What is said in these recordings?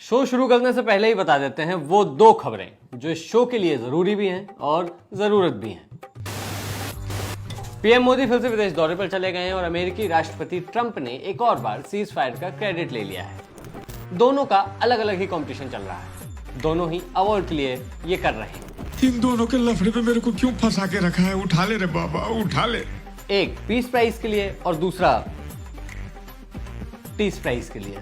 Show शुरू करने से पहले ही बता देते हैं वो दो खबरें जो इस शो के लिए जरूरी भी हैं और जरूरत भी हैं। पीएम मोदी फिर से विदेश दौरे पर चले गए हैं और अमेरिकी राष्ट्रपति ट्रंप ने एक और बार सीज फायर का क्रेडिट ले लिया है। दोनों का अलग अलग ही कंपटीशन चल रहा है, दोनों ही अवार्ड के लिए ये कर रहे हैं। इन दोनों के लफड़े पे मेरे को क्यों फंसा के रखा है? उठा ले रे बाबा, उठा ले। एक पीस प्राइज के लिए और दूसरा टीस प्राइज के लिए।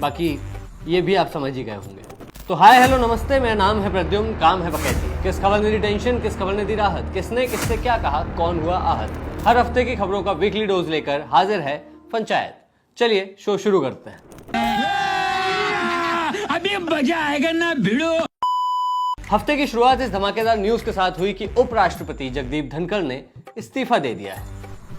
बाकी ये भी आप समझ ही गए होंगे। तो हाय हेलो नमस्ते, मेरा नाम है प्रद्युम्न, काम है बकैती। किस खबर ने दी टेंशन, किस खबर ने दी राहत, किसने किससे क्या कहा, कौन हुआ आहत। हर हफ्ते की खबरों का वीकली डोज लेकर हाजिर है पंचायत। चलिए शो शुरू करते हैं। अभी मजा आएगा ना भिड़ो। हफ्ते की शुरुआत इस धमाकेदार न्यूज के साथ हुई कि उपराष्ट्रपति जगदीप धनखड़ ने इस्तीफा दे दिया है।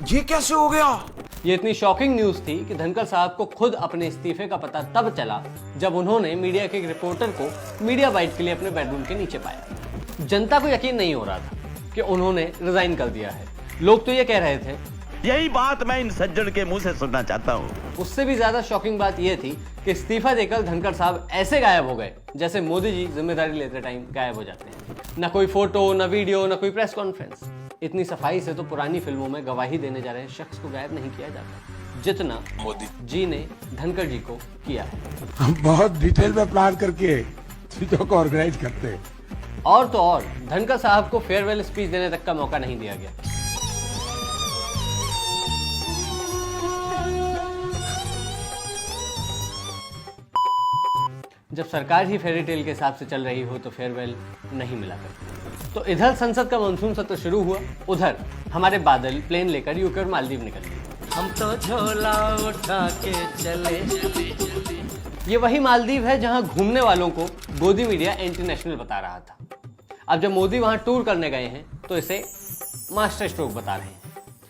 ये कैसे हो गया? ये इतनी शॉकिंग न्यूज थी कि धनखड़ साहब को खुद अपने इस्तीफे का पता तब चला जब उन्होंने मीडिया के एक रिपोर्टर को मीडिया बाइट के लिए अपने बेडरूम के नीचे पाया। जनता को यकीन नहीं हो रहा था कि उन्होंने रिजाइन कर दिया है। लोग तो ये कह रहे थे, यही बात मैं इन सज्जन के मुंह से सुनना चाहता हूँ। उससे भी ज्यादा शॉकिंग बात यह थी कि इस्तीफा देकर धनखड़ साहब ऐसे गायब हो गए जैसे मोदी जी जिम्मेदारी लेते टाइम गायब हो जाते हैं। न कोई फोटो, न वीडियो, न कोई प्रेस कॉन्फ्रेंस। इतनी सफाई से तो पुरानी फिल्मों में गवाही देने जा रहे शख्स को गायब नहीं किया जाता जितना मोदी जी ने धनखड़ जी को किया है। हम बहुत डिटेल में प्लान करके चीजों को ऑर्गेनाइज करते हैं। और तो और धनखड़ साहब को फेयरवेल स्पीच देने तक का मौका नहीं दिया गया। जब सरकार ही फेरी टेल के हिसाब से चल रही हो तो फेयरवेल नहीं मिला करती। तो इधर संसद का मानसून सत्र शुरू हुआ, उधर हमारे बादल प्लेन लेकर यूके और मालदीव निकल गए। हम तो झोला उठा के चले। ये वही मालदीव है जहां घूमने वालों को गोदी मीडिया इंटरनेशनल बता रहा था। अब जब मोदी वहां टूर करने गए हैं तो इसे मास्टर स्ट्रोक बता रहे हैं।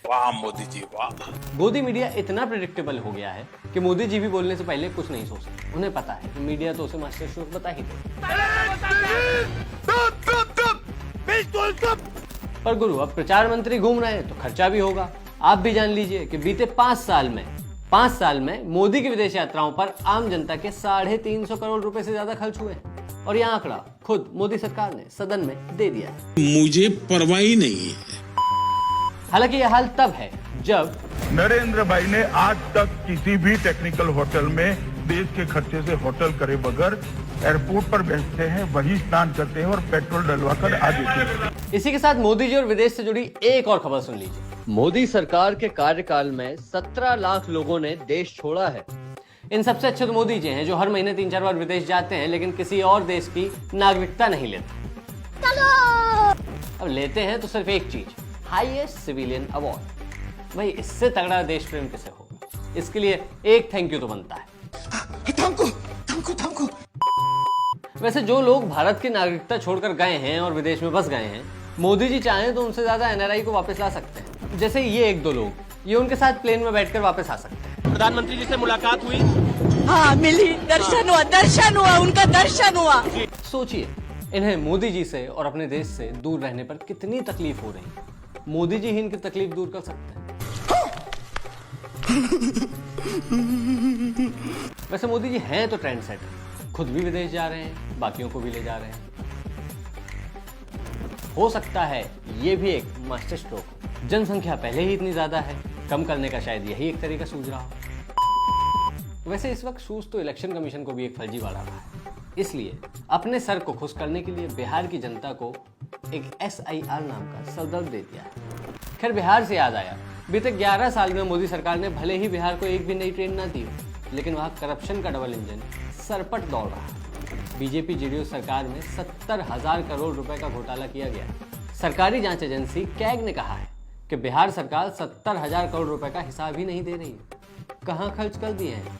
वाह मोदी जी वाह। गोदी मीडिया इतना प्रेडिक्टेबल हो गया है कि मोदी जी भी बोलने से पहले कुछ नहीं सोचते। उन्हें पता है कि मीडिया तो उसे मास्टर स्ट्रोक बता ही दे। पर गुरु, अब प्रचार मंत्री घूम रहे हैं तो खर्चा भी होगा। आप भी जान लीजिए कि बीते 5 साल में मोदी की विदेश यात्राओं पर आम जनता के 350 करोड़ रुपए से ज्यादा खर्च हुए हैं। और यह आंकड़ा खुद मोदी सरकार ने सदन में दे दिया है। मुझे परवाह ही नहीं है। हालांकि यह हाल तब है जब नरेंद्र भाई ने आज तक किसी भी टेक्निकल होटल में देश के खर्चे से होटल करे बगैर एयरपोर्ट पर बैठते हैं, वही स्नान करते हैं और पेट्रोल डलवा कर आ देते हैं। इसी के साथ मोदी जी और विदेश से जुड़ी एक और खबर सुन लीजिए। मोदी सरकार के कार्यकाल में 17 लाख लोगों ने देश छोड़ा है। इन सबसे अच्छे तो मोदी जी हैं जो हर महीने 3-4 बार विदेश जाते हैं लेकिन किसी और देश की नागरिकता नहीं लेते। अब लेते हैं तो सिर्फ एक चीज, हाईएस्ट सिविलियन अवार्ड। भाई इससे तगड़ा देश प्रेम किसे होगा? इसके लिए एक थैंक यू तो बनता है। Thank you. वैसे जो लोग भारत की नागरिकता छोड़कर गए हैं और विदेश में बस गए हैं, मोदी जी चाहें तो उनसे ज्यादा एनआरआई को वापस ला सकते हैं। जैसे ये एक दो लोग, ये उनके साथ प्लेन में बैठकर वापस आ सकते हैं। प्रधानमंत्री जी से मुलाकात हुई? हाँ मिली, दर्शन हुआ, उनका दर्शन हुआ। सोचिए इन्हें मोदी जी से और अपने देश से दूर रहने पर कितनी तकलीफ हो रही है। मोदी जी ही इनकी तकलीफ दूर कर सकते हैं। वैसे मोदी जी हैं तो ट्रेंड सेटर, खुद भी विदेश जा रहे हैं, बाकियों को भी ले जा रहे हैं। हो सकता है ये भी एक मास्टर स्ट्रोक हो। जनसंख्या पहले ही इतनी ज्यादा है, कम करने का शायद यही एक तरीका सूझ रहा हो। वैसे इस वक्त सूझ तो इलेक्शन कमीशन को भी एक फर्जीवाड़ा रहा है। इसलिए अपने सर को खुश करने के लिए बिहार की जनता को एक SIR नाम का सरदर्द दे दिया है। खैर बिहार से याद आया, बीते 11 साल में मोदी सरकार ने भले ही बिहार को एक भी नई ट्रेन ना दी, लेकिन वहां करप्शन का डबल इंजन सरपट दौड़ रहा है। बीजेपी जेडीयू सरकार में 70,000 करोड़ रुपए का घोटाला किया गया। सरकारी जांच एजेंसी कैग ने कहा है कि बिहार सरकार 70,000 करोड़ रुपए का हिसाब ही नहीं दे रही है। कहां खर्च कर दिए हैं?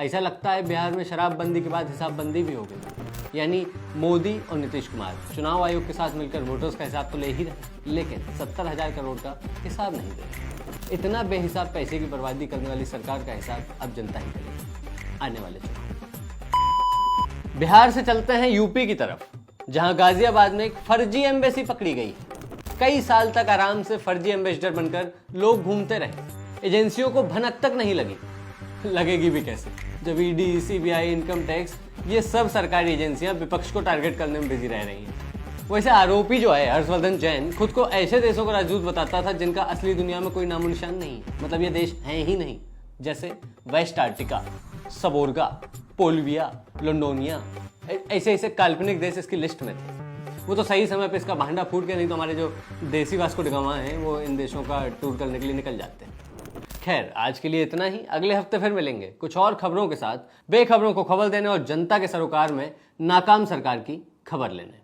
ऐसा लगता है बिहार में शराबबंदी के बाद हिसाबबंदी भी हो गई। यानी मोदी और नीतीश कुमार चुनाव आयोग के साथ मिलकर वोटर्स का हिसाब तो ले ही रहे, लेकिन 70,000 करोड़ का हिसाब नहीं दे रहे। इतना बेहिसाब पैसे की बर्बादी करने वाली सरकार का हिसाब अब जनता ही करेगी आने वाले चुनाव। बिहार से चलते हैं यूपी की तरफ, जहां गाजियाबाद में एक फर्जी एम्बेसी पकड़ी गई है। कई साल तक आराम से फर्जी एम्बेसडर बनकर लोग घूमते रहे, एजेंसियों को भनक तक नहीं लगी, लगेगी भी कैसे। जब ईडी, सीबीआई, इनकम टैक्स ये सब सरकारी एजेंसियां विपक्ष को टारगेट करने में बिजी रह रही हैं। वैसे आरोपी जो है हर्षवर्धन जैन खुद को ऐसे देशों का राजदूत बताता था जिनका असली दुनिया में कोई नामो निशान नहीं, मतलब ये देश हैं ही नहीं, जैसे वेस्ट आर्टिका, सबोर्गा, पोलविया, लोंडोनिया, ऐसे ऐसे काल्पनिक देश इसकी लिस्ट में थे। वो तो सही समय पे इसका भांडा फूट के, नहीं तो हमारे जो देसी वास्को डी गामा हैं वो इन देशों का टूर करने के लिए निकल जाते हैं। खैर, आज के लिए इतना ही। अगले हफ्ते फिर मिलेंगे कुछ और खबरों के साथ, बेखबरों को खबर देने और जनता के सरोकार में नाकाम सरकार की खबर लेने।